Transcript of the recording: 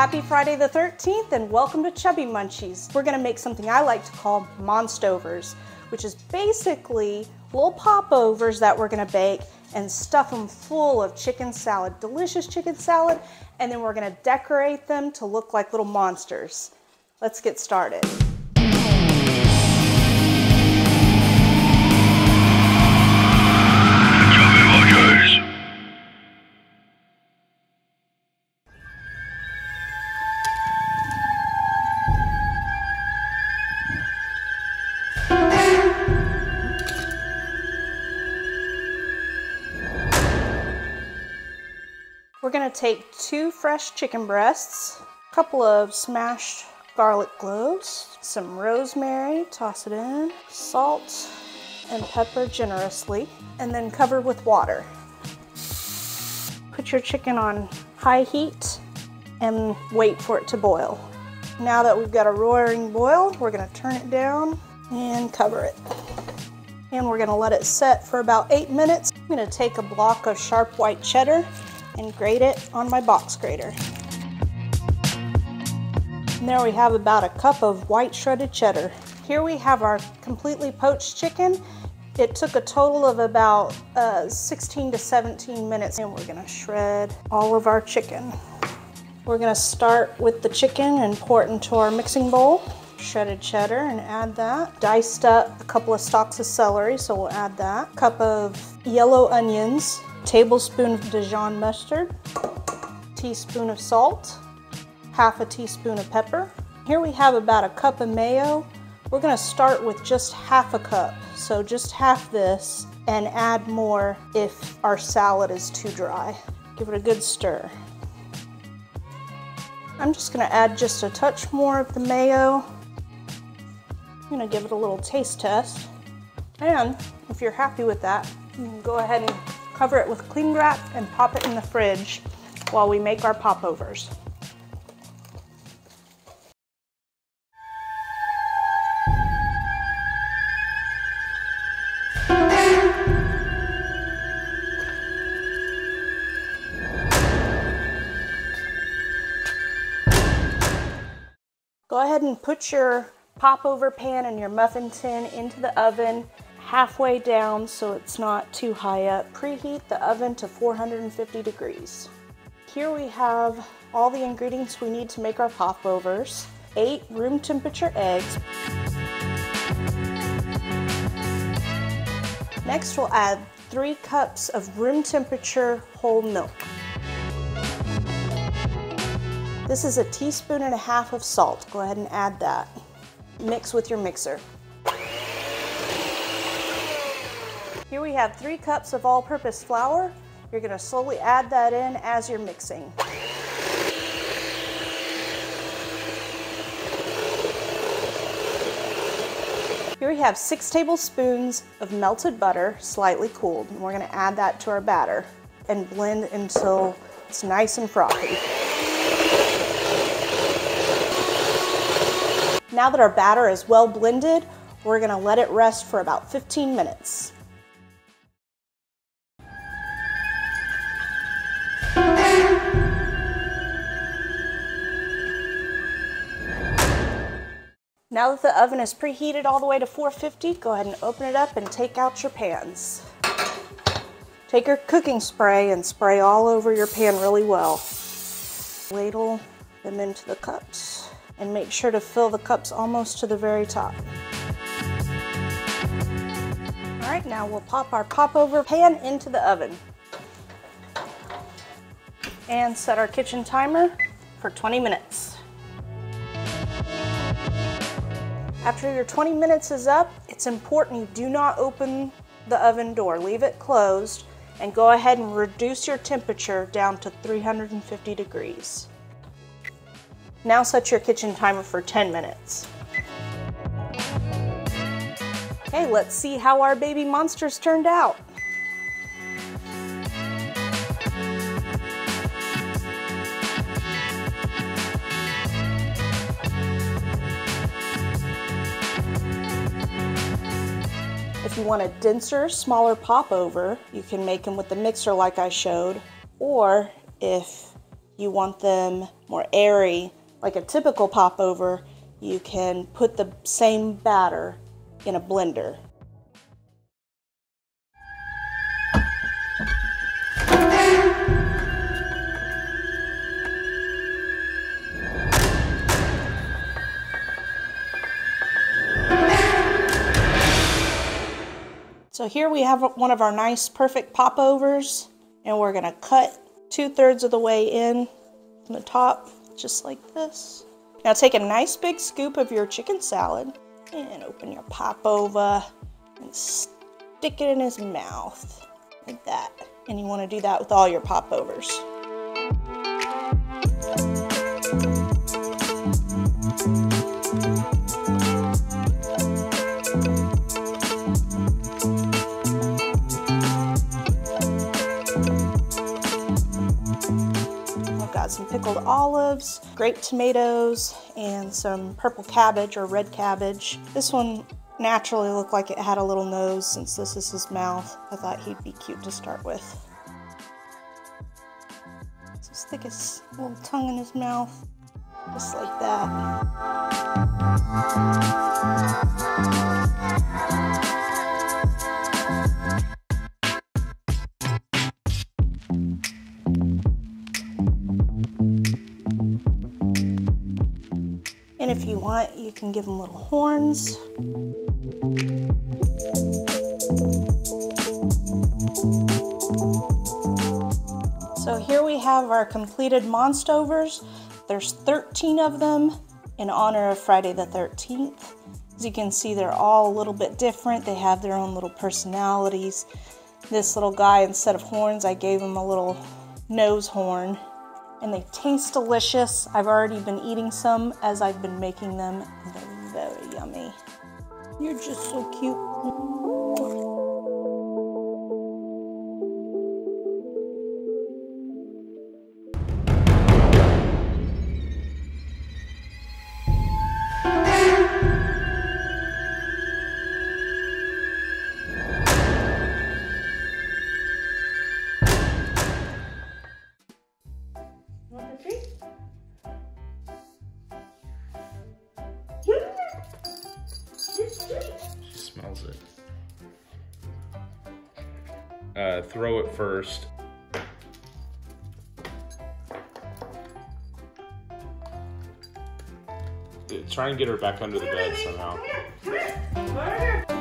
Happy Friday the 13th and welcome to Chubby Munchies. We're gonna make something I like to call Monstovers, which is basically little popovers that we're gonna bake and stuff them full of chicken salad, delicious chicken salad, and then we're gonna decorate them to look like little monsters. Let's get started. We're gonna take 2 fresh chicken breasts, a couple of smashed garlic cloves, some rosemary, toss it in, salt and pepper generously, and then cover with water. Put your chicken on high heat and wait for it to boil. Now that we've got a roaring boil, we're gonna turn it down and cover it. And we're gonna let it set for about 8 minutes. I'm gonna take a block of sharp white cheddar and grate it on my box grater. And there we have about a cup of white shredded cheddar. Here we have our completely poached chicken. It took a total of about 16 to 17 minutes, and we're gonna shred all of our chicken. We're gonna start with the chicken and pour it into our mixing bowl. Shredded cheddar and add that. Diced up a couple of stalks of celery, so we'll add that. Cup of yellow onions, tablespoon of Dijon mustard, teaspoon of salt, half a teaspoon of pepper. Here we have about a cup of mayo. We're gonna start with just half a cup, so just half this, and add more if our salad is too dry. Give it a good stir. I'm just gonna add just a touch more of the mayo. I'm gonna give it a little taste test. And if you're happy with that, you can go ahead and cover it with cling wrap and pop it in the fridge while we make our popovers. Go ahead and put your popover pan and your muffin tin into the oven halfway down so it's not too high up. Preheat the oven to 450 degrees. Here we have all the ingredients we need to make our popovers. 8 room temperature eggs. Next we'll add 3 cups of room temperature whole milk. This is a teaspoon and a half of salt. Go ahead and add that. Mix with your mixer. Here we have 3 cups of all-purpose flour. You're gonna slowly add that in as you're mixing. Here we have 6 tablespoons of melted butter, slightly cooled, and we're gonna add that to our batter and blend until it's nice and frothy. Now that our batter is well blended, we're gonna let it rest for about 15 minutes. Now that the oven is preheated all the way to 450, go ahead and open it up and take out your pans. Take your cooking spray and spray all over your pan really well. Ladle them into the cups and make sure to fill the cups almost to the very top. All right, now we'll pop our popover pan into the oven and set our kitchen timer for 20 minutes. After your 20 minutes is up, it's important you do not open the oven door. Leave it closed and go ahead and reduce your temperature down to 350 degrees. Now set your kitchen timer for 10 minutes. Okay, let's see how our baby monsters turned out. If you want a denser, smaller popover, you can make them with the mixer like I showed, or if you want them more airy, like a typical popover, you can put the same batter in a blender. So here we have one of our nice perfect popovers, and we're gonna cut 2/3 of the way in from the top, just like this. Now take a nice big scoop of your chicken salad and open your popover and stick it in his mouth, like that. And you wanna do that with all your popovers. Some pickled olives, grape tomatoes, and some purple cabbage or red cabbage. This one naturally looked like it had a little nose since this is his mouth. I thought he'd be cute to start with. So stick his little tongue in his mouth, just like that. And if you want, you can give them little horns. So here we have our completed Monstovers. There's 13 of them in honor of Friday the 13th. As you can see, they're all a little bit different. They have their own little personalities. This little guy, instead of horns, I gave him a little nose horn. And they taste delicious. I've already been eating some as I've been making them, and they're very yummy. You're just so cute. Want the treat? She smells it. Throw it first. Try and get her back under the bed somehow. Come here.